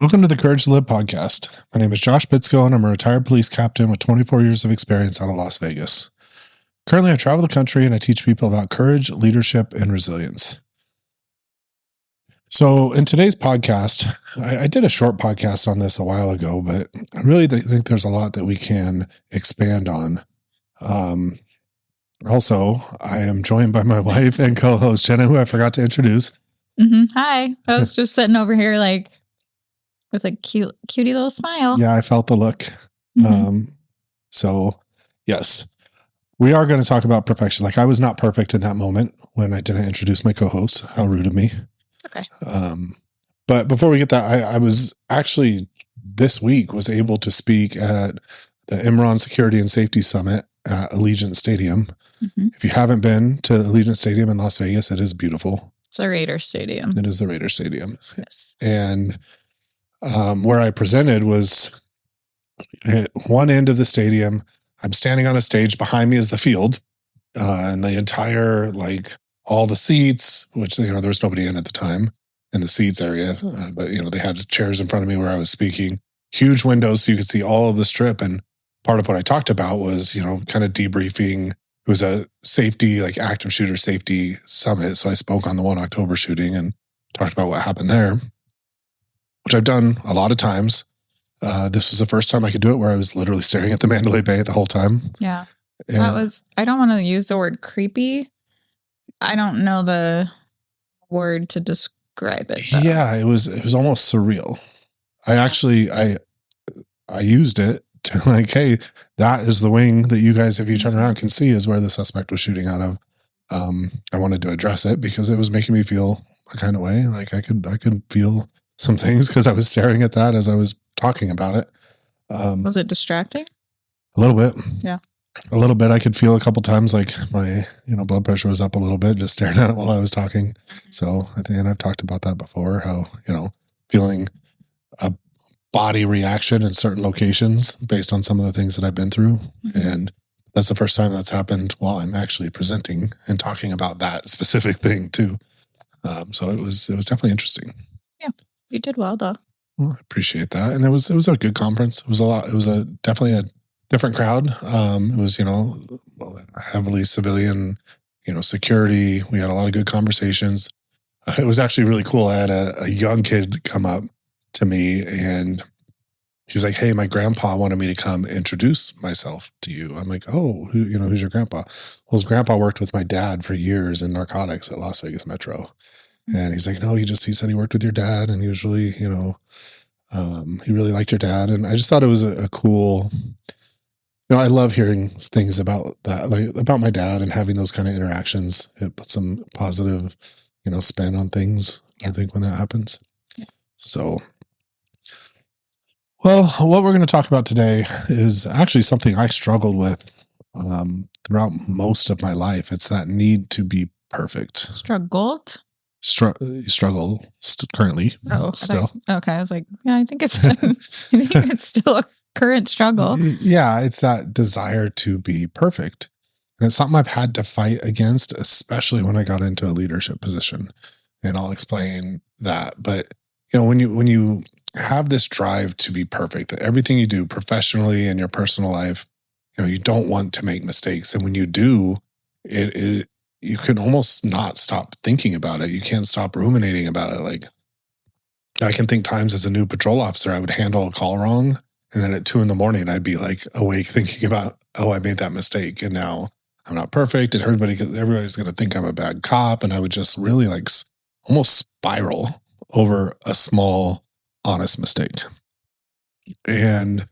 Welcome to the Courage to Live podcast. My name is Josh Bitsko, and I'm a retired police captain with 24 years of experience out of Las Vegas. Currently, I travel the country and I teach people about courage, leadership, and resilience. So in today's podcast, I did a short podcast on this a while ago, but I really think there's a lot that we can expand on. Also, I am joined by my wife and co-host, Jenna, who I forgot to introduce. Hi. I was just sitting over here like with a cutie little smile. Yeah, I felt the look. So yes, we are going to talk about perfection. Like, I was not perfect in that moment when I didn't introduce my co-host. How rude of me. Okay. But before we get that, I was actually this week was able to speak at the Imran Security and Safety Summit at Allegiant Stadium. If you haven't been to Allegiant Stadium in Las Vegas, it is beautiful. It's a Raider Stadium. It is the Raider Stadium. Yes. And where I presented was at one end of the stadium. I'm standing on a stage. Behind me is the field, and the entire, like, all the seats, which, there's nobody in at the time in the seats area, but they had chairs in front of me where I was speaking. Huge windows, so you could see all of the strip. And part of what I talked about was, kind of debriefing. It was a safety, like active shooter safety summit. So I spoke on the 1 October shooting and talked about what happened there, which I've done a lot of times. This was the first time I could do it where I was literally staring at the Mandalay Bay the whole time. Yeah. I don't want to use the word creepy. I don't know the word to describe it, though. Yeah, it was almost surreal. I used it to, like, hey, that is the wing that you guys, if you turn around, can see is where the suspect was shooting out of. I wanted to address it because it was making me feel a kind of way. Like, I could feel some things because I was staring at that as I was talking about it. Was it distracting? A little bit. Yeah. A little bit. I could feel a couple times like my, blood pressure was up a little bit just staring at it while I was talking. So I think, and I've talked about that before, how, feeling a body reaction in certain locations based on some of the things that I've been through. And that's the first time that's happened while I'm actually presenting and talking about that specific thing too. So it was definitely interesting. Yeah. You did well, though. Well, I appreciate that. And it was a good conference. It was definitely a different crowd. It was, heavily civilian, security. We had a lot of good conversations. It was actually really cool. I had a young kid come up to me and he's like, hey, my grandpa wanted me to come introduce myself to you. I'm like, oh, who's your grandpa? Well, his grandpa worked with my dad for years in narcotics at Las Vegas Metro. And he's like, no, he said he worked with your dad and he was really, he really liked your dad. And I just thought it was a cool, I love hearing things about that, like about my dad and having those kind of interactions. It puts some positive, spin on things, I think, when that happens. Yeah. So, well, what we're going to talk about today is actually something I struggled with throughout most of my life. It's that need to be perfect. Struggled? Struggle currently. Oh, still. Okay. I was like, yeah, I think it's still a current struggle. Yeah, it's that desire to be perfect. And it's something I've had to fight against, especially when I got into a leadership position. And I'll explain that. But, when you have this drive to be perfect, that everything you do professionally in your personal life, you don't want to make mistakes. And when you do, you can almost not stop thinking about it. You can't stop ruminating about it. Like, I can think times as a new patrol officer, I would handle a call wrong. And then at 2 a.m, I'd be like awake thinking about, oh, I made that mistake. And now I'm not perfect. And everybody's going to think I'm a bad cop. And I would just really like almost spiral over a small, honest mistake. And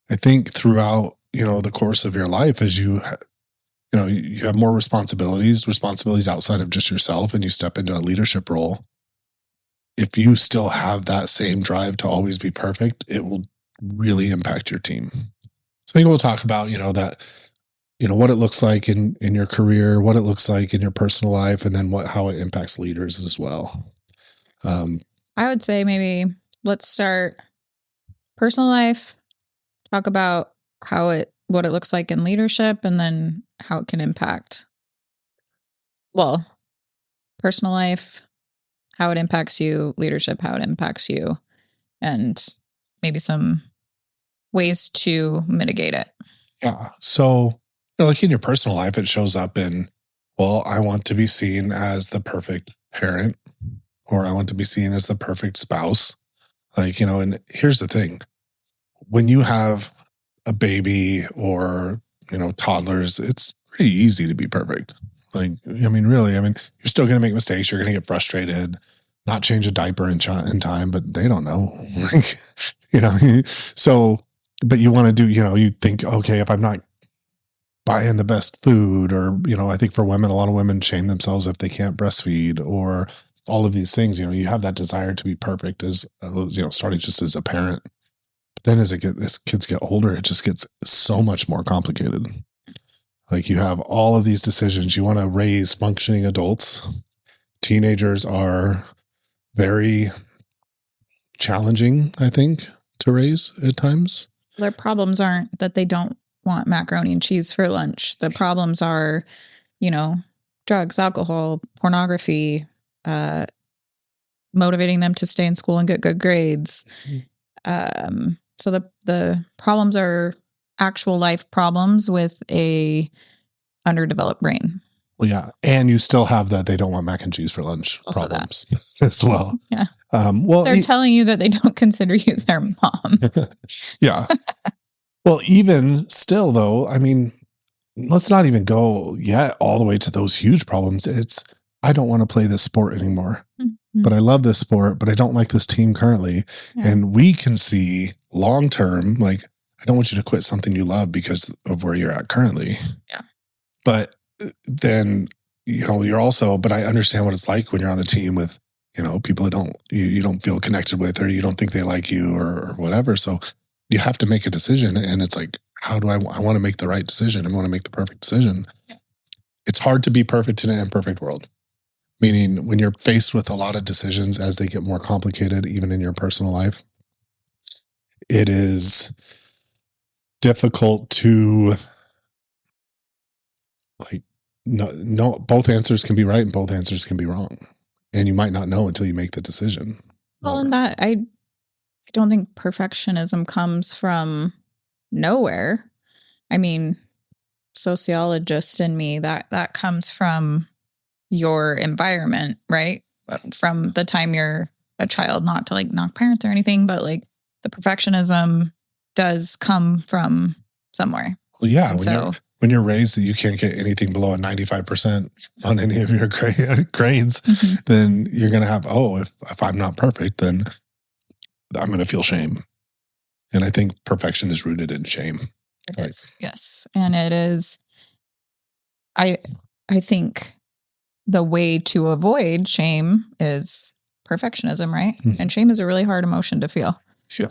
I think throughout, the course of your life, as you have more responsibilities outside of just yourself, and you step into a leadership role, if you still have that same drive to always be perfect, it will really impact your team. So I think we'll talk about, that, what it looks like in your career, what it looks like in your personal life, and then how it impacts leaders as well. I would say maybe let's start personal life, talk about what it looks like in leadership, and then how it can impact, personal life, how it impacts you, leadership, how it impacts you, and maybe some ways to mitigate it. Yeah. So, like in your personal life, it shows up in, well, I want to be seen as the perfect parent, or I want to be seen as the perfect spouse. Like, and here's the thing. When you have a baby or, toddlers, it's pretty easy to be perfect. Like, really, you're still going to make mistakes. You're going to get frustrated, not change a diaper in time, but they don't know. Like, so, but you want to do, you think, okay, if I'm not buying the best food, or, I think for women, a lot of women shame themselves if they can't breastfeed, or all of these things, you have that desire to be perfect as, starting just as a parent. But then as kids get older, it just gets so much more complicated. Like, you have all of these decisions. You want to raise functioning adults. Teenagers are very challenging, I think, to raise at times. Their problems aren't that they don't want macaroni and cheese for lunch. The problems are, drugs, alcohol, pornography, motivating them to stay in school and get good grades. So the problems are actual life problems with a underdeveloped brain. Well, yeah. And you still have that they don't want mac and cheese for lunch Also problems as well. Yeah. Well, they're telling you that they don't consider you their mom. Yeah. Well, even still, though, let's not even go yet all the way to those huge problems. It's, I don't want to play this sport anymore, but I love this sport, but I don't like this team currently. Yeah. And we can see long-term, like, I don't want you to quit something you love because of where you're at currently. Yeah. But then, you're also, but I understand what it's like when you're on a team with, people that you don't feel connected with, or you don't think they like you, or whatever. So you have to make a decision, and it's like, how do I want to make the right decision? I want to make the perfect decision. Yeah. It's hard to be perfect in an imperfect world. Meaning, when you're faced with a lot of decisions as they get more complicated, even in your personal life, it is difficult to, like, no, both answers can be right and both answers can be wrong. And you might not know until you make the decision. Well, and that I don't think perfectionism comes from nowhere. Sociologist in me, that comes from your environment, right? From the time you're a child, not to like knock parents or anything, but like the perfectionism does come from somewhere. Well, yeah. When you're raised that you can't get anything below a 95% on any of your grades, then you're going to have, if I'm not perfect, then I'm going to feel shame. And I think perfection is rooted in shame. It is, yes. And it is, I think the way to avoid shame is perfectionism, right? Mm-hmm. And shame is a really hard emotion to feel. Yeah.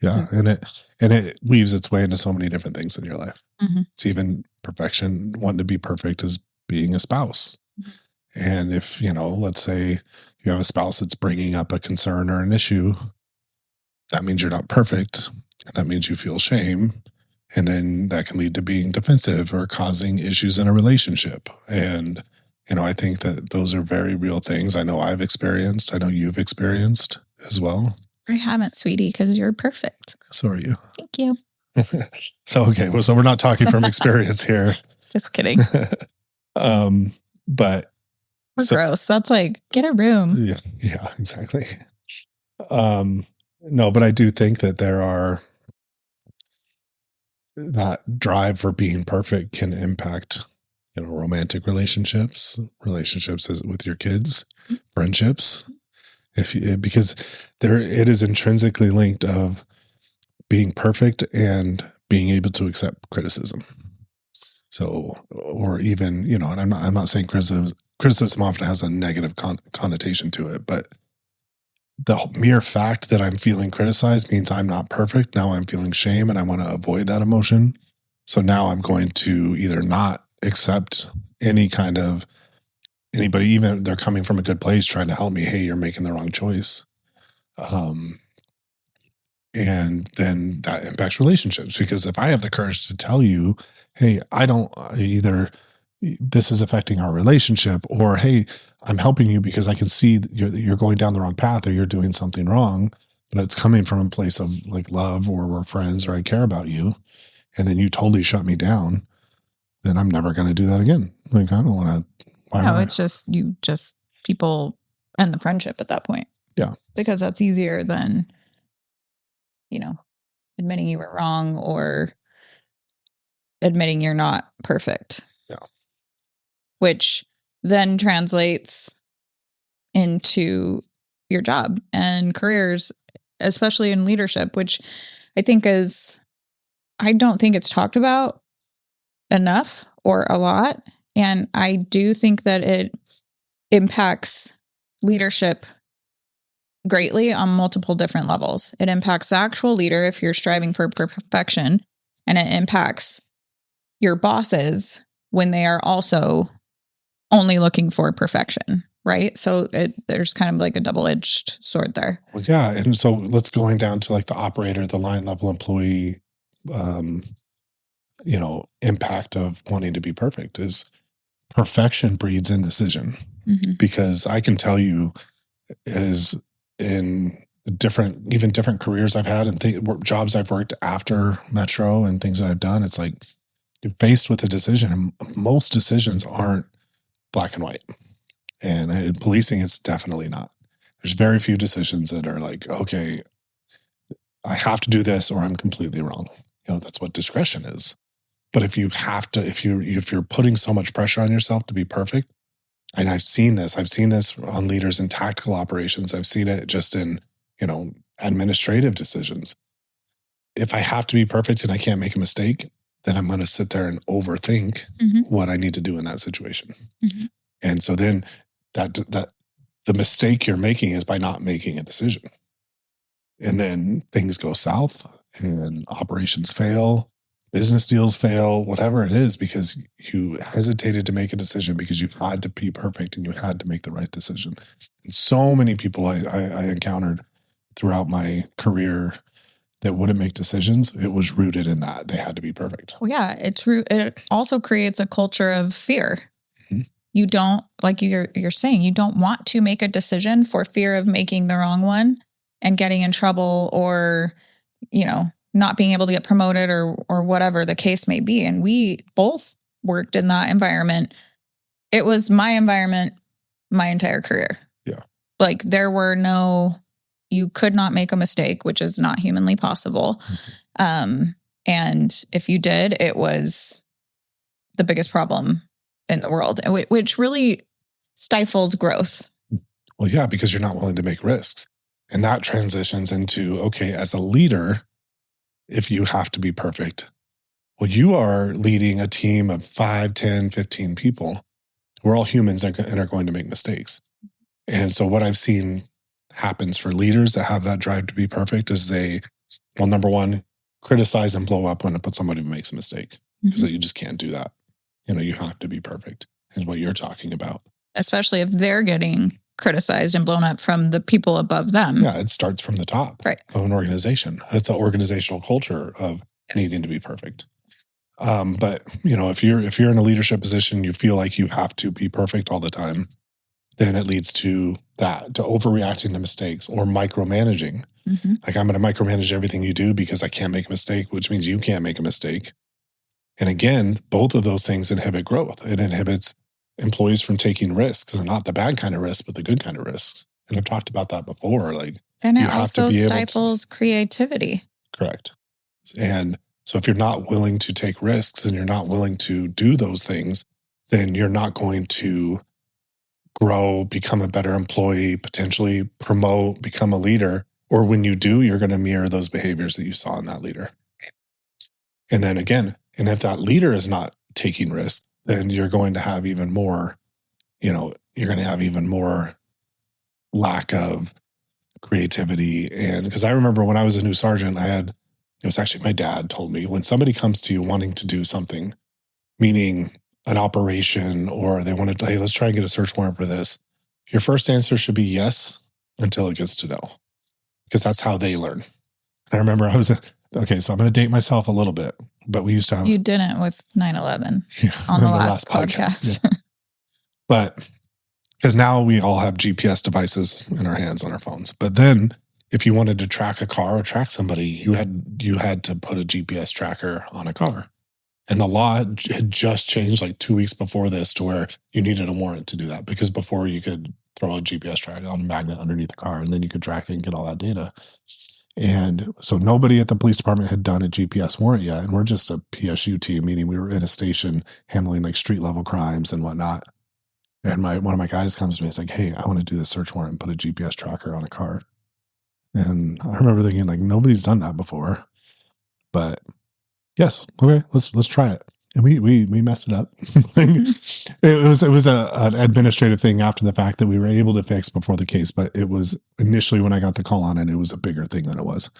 Yeah. And it weaves its way into so many different things in your life. Mm-hmm. It's even perfection. Wanting to be perfect is being a spouse. Mm-hmm. And if, let's say you have a spouse that's bringing up a concern or an issue, that means you're not perfect. And that means you feel shame. And then that can lead to being defensive or causing issues in a relationship. And, I think that those are very real things. I know I've experienced. I know you've experienced as well. I haven't, sweetie, because you're perfect. So are you. Thank you. So we're not talking from experience here. Just kidding. But we're gross. That's like, get a room. Yeah, exactly. No, but I do think that that drive for being perfect can impact, romantic relationships with your kids, friendships. Because it is intrinsically linked of being perfect and being able to accept criticism. So, or even, and I'm not saying criticism often has a negative connotation to it, but the mere fact that I'm feeling criticized means I'm not perfect. Now I'm feeling shame and I want to avoid that emotion. So now I'm going to either not accept any kind of anybody, even if they're coming from a good place, trying to help me. Hey, you're making the wrong choice. And then that impacts relationships, because if I have the courage to tell you, hey, I don't either, this is affecting our relationship, or, hey, I'm helping you because I can see that you're going down the wrong path or you're doing something wrong, but it's coming from a place of like love, or we're friends, or I care about you, and then you totally shut me down, then I'm never going to do that again. Like, I don't want to. No, it's just people end the friendship at that point. Yeah. Because that's easier than, admitting you were wrong or admitting you're not perfect. Yeah. Which then translates into your job and careers, especially in leadership, which I don't think it's talked about enough or a lot. And I do think that it impacts leadership greatly on multiple different levels. It impacts the actual leader if you're striving for perfection, and it impacts your bosses when they are also only looking for perfection, right? So there's kind of like a double-edged sword there. Well, yeah. And so let's going down to like the operator, the line level employee, impact of wanting to be perfect is perfection breeds indecision. Mm-hmm. Because I can tell you, is in different careers I've had and jobs I've worked after Metro and things that I've done, it's like you're faced with a decision, and most decisions aren't black and white. And in policing, it's definitely not. There's very few decisions that are like, okay, I have to do this or I'm completely wrong. That's what discretion is. But if you're putting so much pressure on yourself to be perfect, and I've seen this on leaders in tactical operations. I've seen it just in, administrative decisions. If I have to be perfect and I can't make a mistake, then I'm going to sit there and overthink what I need to do in that situation. Mm-hmm. And so then that the mistake you're making is by not making a decision. And then things go south and operations fail, business deals fail, whatever it is, because you hesitated to make a decision because you had to be perfect and you had to make the right decision. And so many people I encountered throughout my career that wouldn't make decisions, it was rooted in that they had to be perfect. Well, yeah, it also creates a culture of fear. Mm-hmm. You don't, like you're saying, you don't want to make a decision for fear of making the wrong one and getting in trouble or, not being able to get promoted or whatever the case may be. And we both worked in that environment. It was my environment my entire career. Yeah. Like you could not make a mistake, which is not humanly possible. Mm-hmm. And if you did, it was the biggest problem in the world, which really stifles growth. Well, yeah, because you're not willing to make risks. And that transitions into, okay, as a leader, if you have to be perfect, well, you are leading a team of 5, 10, 15 people. We're all humans and are going to make mistakes. And so what I've seen happens for leaders that have that drive to be perfect is number one, criticize and blow up when somebody makes a mistake, because you just can't do that. You have to be perfect is what you're talking about. Especially if they're getting criticized and blown up from the people above them. Yeah, it starts from the top of an organization. It's an organizational culture of needing to be perfect. But if you're in a leadership position, you feel like you have to be perfect all the time, then it leads to overreacting to mistakes or micromanaging. Mm-hmm. Like, I'm going to micromanage everything you do because I can't make a mistake, which means you can't make a mistake. And again, both of those things inhibit growth. It inhibits employees from taking risks, and not the bad kind of risks, but the good kind of risks. And I've talked about that before. And it also stifles creativity. Correct. And so if you're not willing to take risks and you're not willing to do those things, then you're not going to grow, become a better employee, potentially promote, become a leader. Or when you do, you're going to mirror those behaviors that you saw in that leader. And then again, and if that leader is not taking risks, then you're going to have even more, lack of creativity. And because I remember when I was a new sergeant, it was actually my dad told me, when somebody comes to you wanting to do something, meaning an operation, or they want to, hey, let's try and get a search warrant for this, your first answer should be yes until it gets to no, because that's how they learn. I remember okay, so I'm going to date myself a little bit, but we used to have... You didn't with 9/11 on the last podcast. Yeah. But because now we all have GPS devices in our hands on our phones. But then if you wanted to track a car or track somebody, you had to put a GPS tracker on a car. And the law had just changed like 2 weeks before this to where you needed a warrant to do that, because before you could throw a GPS tracker on a magnet underneath the car and then you could track it and get all that data. And so nobody at the police department had done a GPS warrant yet. And we're just a PSU team, meaning we were in a station handling like street level crimes and whatnot. And one of my guys comes to me, it's like, hey, I want to do the search warrant and put a GPS tracker on a car. And I remember thinking, like, nobody's done that before. But yes, okay, let's try it. And we messed it up. It was an administrative thing after the fact that we were able to fix before the case, but it was initially when I got the call on it, it was a bigger thing than it was.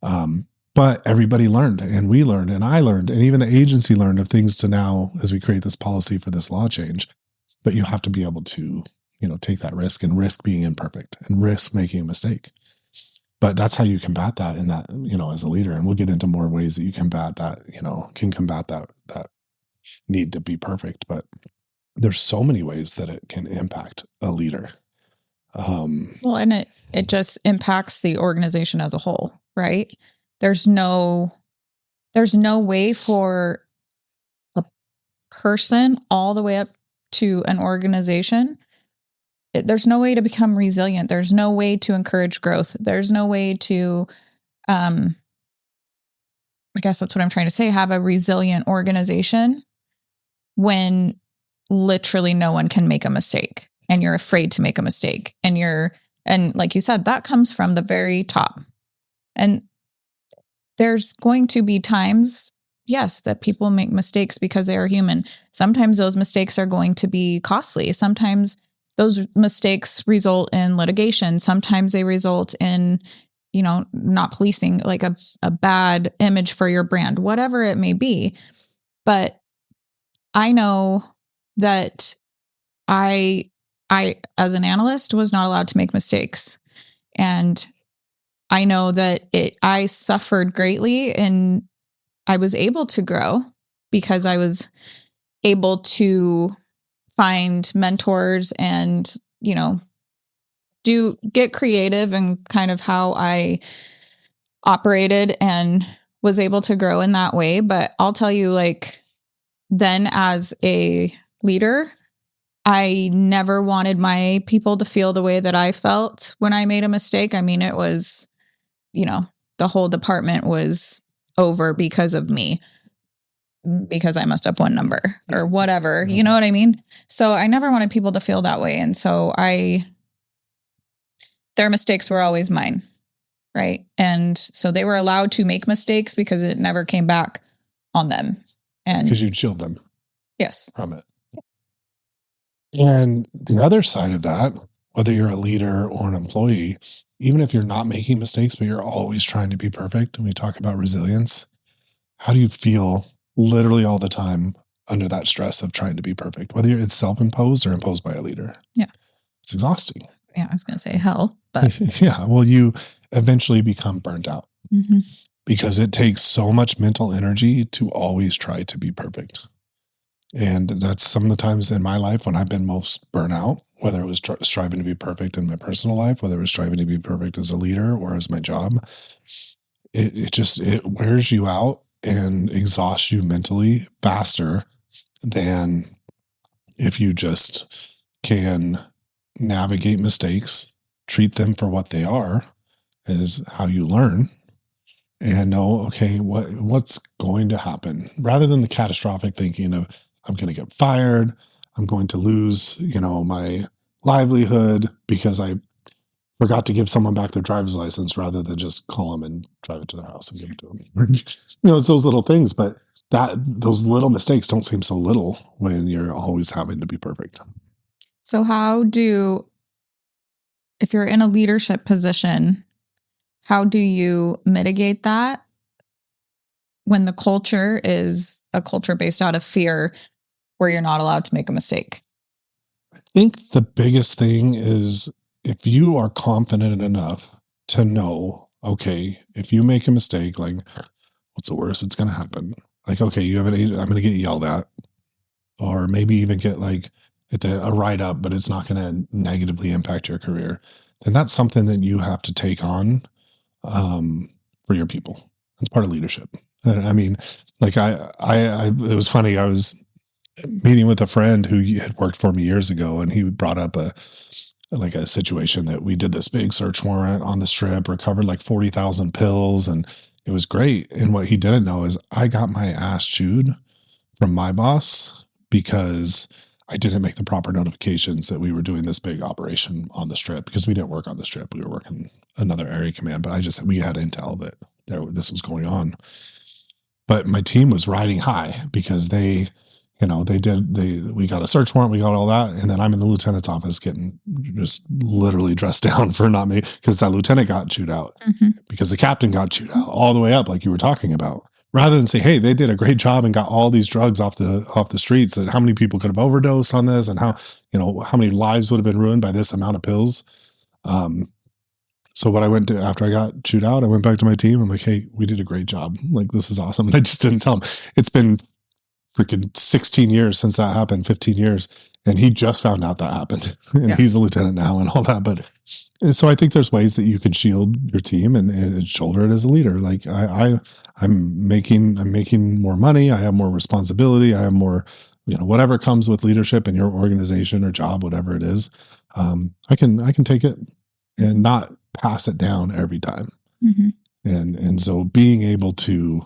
But everybody learned, and we learned, and I learned, and even the agency learned of things to now as we create this policy for this law change. But you have to be able to, take that risk and risk being imperfect and risk making a mistake. But that's how you combat that in that, as a leader. And we'll get into more ways that you combat that, can combat that need to be perfect. But there's so many ways that it can impact a leader. Well, and it just impacts the organization as a whole, right? There's no way for a person all the way up to an organization. There's no way to become resilient. There's no way to encourage growth. There's no way to, I guess that's what I'm trying to say, have a resilient organization when literally no one can make a mistake and you're afraid to make a mistake. And like you said, that comes from the very top. And there's going to be times, yes, that people make mistakes because they are human. Sometimes those mistakes are going to be costly. Sometimes those mistakes result in litigation. Sometimes they result in, not policing, like a bad image for your brand, whatever it may be. But I know that I, as an analyst, was not allowed to make mistakes. And I know that I suffered greatly, and I was able to grow because I was able to find mentors and, get creative and kind of how I operated and was able to grow in that way. But I'll tell you, like, then as a leader, I never wanted my people to feel the way that I felt when I made a mistake. I mean, it was, the whole department was over because of me, because I messed up one number or whatever, you know what I mean? So I never wanted people to feel that way. And so their mistakes were always mine. Right. And so they were allowed to make mistakes because it never came back on them. And because you shield them. Yes. From it. And the other side of that, whether you're a leader or an employee, even if you're not making mistakes, but you're always trying to be perfect, and we talk about resilience, how do you feel literally all the time under that stress of trying to be perfect, whether it's self-imposed or imposed by a leader? Yeah. It's exhausting. Yeah, I was going to say hell, but yeah, well, you eventually become burnt out because it takes so much mental energy to always try to be perfect. And that's some of the times in my life when I've been most burnout, whether it was striving to be perfect in my personal life, whether it was striving to be perfect as a leader or as my job. It wears you out and exhausts you mentally faster than if you just can navigate mistakes, treat them for what they are, is how you learn, and know, okay, what's going to happen, rather than the catastrophic thinking of, I'm going to get fired, I'm going to lose, my livelihood because I forgot to give someone back their driver's license, rather than just call them and drive it to their house and give it to them. It's those little things, but those little mistakes don't seem so little when you're always having to be perfect. So if you're in a leadership position, how do you mitigate that when the culture is a culture based out of fear where you're not allowed to make a mistake? I think the biggest thing is if you are confident enough to know, okay, if you make a mistake, like, what's the worst that's going to happen? Like, okay, I'm going to get yelled at, or maybe even get like a write up, but it's not going to negatively impact your career. Then that's something that you have to take on for your people. It's part of leadership. And I mean, like it was funny. I was meeting with a friend who had worked for me years ago, and he brought up a situation that we did this big search warrant on the strip, recovered like 40,000 pills, and it was great. And what he didn't know is I got my ass chewed from my boss because I didn't make the proper notifications that we were doing this big operation on the strip, because we didn't work on the strip. We were working another area command, but we had intel that this was going on. But my team was riding high because we got a search warrant, we got all that. And then I'm in the lieutenant's office getting just literally dressed down for not me, because that lieutenant got chewed out, because the captain got chewed out all the way up, like you were talking about. Rather than say, hey, they did a great job and got all these drugs off the streets, and how many people could have overdosed on this, and how many lives would have been ruined by this amount of pills. So what I went to after I got chewed out, I went back to my team. I'm like, hey, we did a great job. Like, this is awesome. And I just didn't tell him. It's been freaking 16 years since that happened, 15 years. And he just found out that happened. And he's a lieutenant now and all that. But so I think there's ways that you can shield your team and shoulder it as a leader. Like I'm making more money. I have more responsibility. I have more, whatever comes with leadership in your organization or job, whatever it is. I can take it and not pass it down every time. And so being able to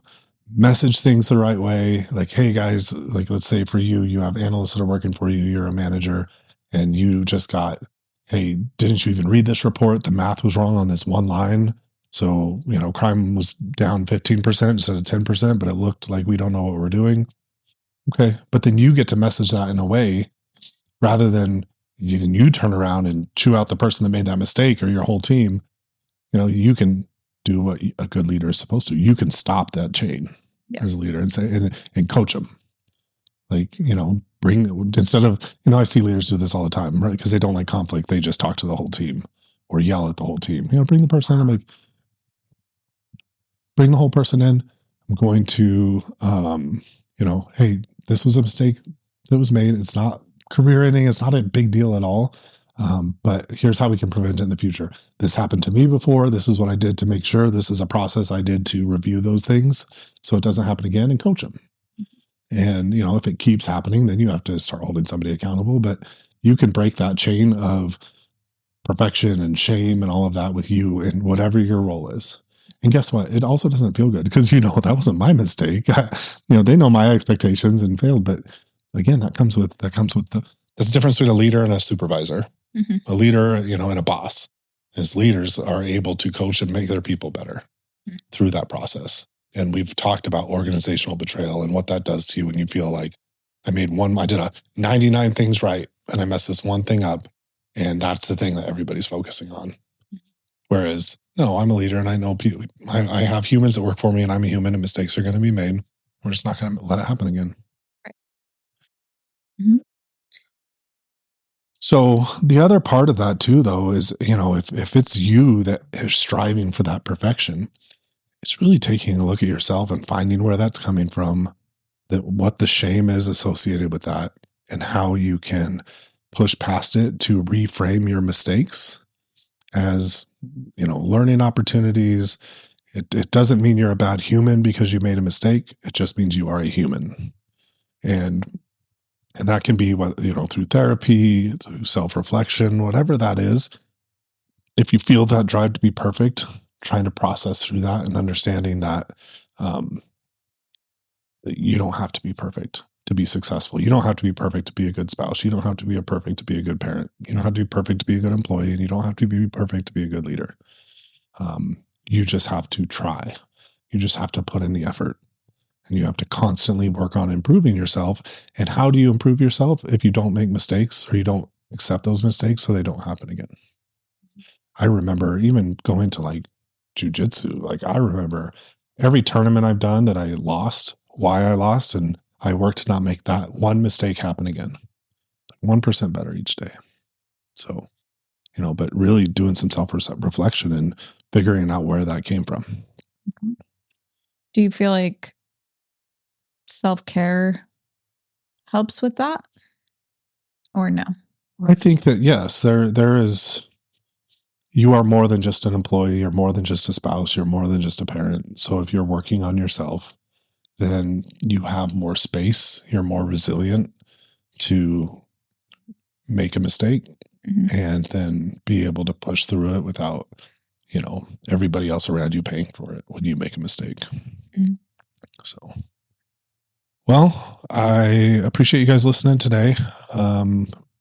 message things the right way, like, hey guys, like, let's say for you have analysts that are working for you, you're a manager, and you just got, hey, didn't you even read this report? The math was wrong on this one line. So, crime was down 15% instead of 10%, but it looked like we don't know what we're doing. Okay. But then you get to message that in a way, rather than even you turn around and chew out the person that made that mistake or your whole team. You can do what a good leader is supposed to. You can stop that chain as a leader and say, and coach them. Like, instead of, I see leaders do this all the time, right? Because they don't like conflict. They just talk to the whole team or yell at the whole team. Bring the person in. Bring the whole person in. I'm going to, hey, this was a mistake that was made. It's not career ending. It's not a big deal at all. But here's how we can prevent it in the future. This happened to me before. This is what I did to make sure. This is a process I did to review those things so it doesn't happen again, and coach them. And, if it keeps happening, then you have to start holding somebody accountable. But you can break that chain of perfection and shame and all of that with you and whatever your role is. And guess what? It also doesn't feel good because, that wasn't my mistake. They know my expectations and failed. But again, that's the difference between a leader and a supervisor. A leader, and a boss. As leaders are able to coach and make their people better through that process. And we've talked about organizational betrayal and what that does to you when you feel like I did 99 things right and I messed this one thing up. And that's the thing that everybody's focusing on. Whereas, no, I'm a leader and I know people, I have humans that work for me, and I'm a human, and mistakes are going to be made. We're just not going to let it happen again. Right. So the other part of that too, though, is, if it's you that is striving for that perfection, it's really taking a look at yourself and finding where that's coming from, what the shame is associated with that, and how you can push past it to reframe your mistakes as, learning opportunities. It doesn't mean you're a bad human because you made a mistake. It just means you are a human. And that can be through therapy, through self-reflection, whatever that is. If you feel that drive to be perfect, trying to process through that and understanding that you don't have to be perfect to be successful. You don't have to be perfect to be a good spouse. You don't have to be perfect to be a good parent. You don't have to be perfect to be a good employee, and you don't have to be perfect to be a good leader. You just have to try. You just have to put in the effort. And you have to constantly work on improving yourself. And how do you improve yourself if you don't make mistakes, or you don't accept those mistakes so they don't happen again? I remember even going to like jujitsu. Like, I remember every tournament I've done that I lost, why I lost, and I worked to not make that one mistake happen again. 1% better each day. So, but really doing some self-reflection and figuring out where that came from. Do you feel like self-care helps with that, or no? I think that yes, there is, you are more than just an employee, you're more than just a spouse, you're more than just a parent. So if you're working on yourself, then you have more space, you're more resilient to make a mistake and then be able to push through it without, everybody else around you paying for it when you make a mistake. So, well, I appreciate you guys listening today.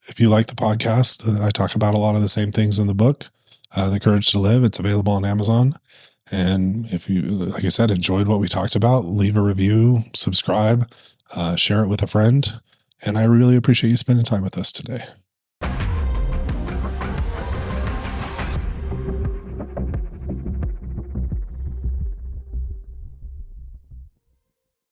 If you like the podcast, I talk about a lot of the same things in the book, The Courage to Live. It's available on Amazon. And if you, like I said, enjoyed what we talked about, leave a review, subscribe, share it with a friend. And I really appreciate you spending time with us today.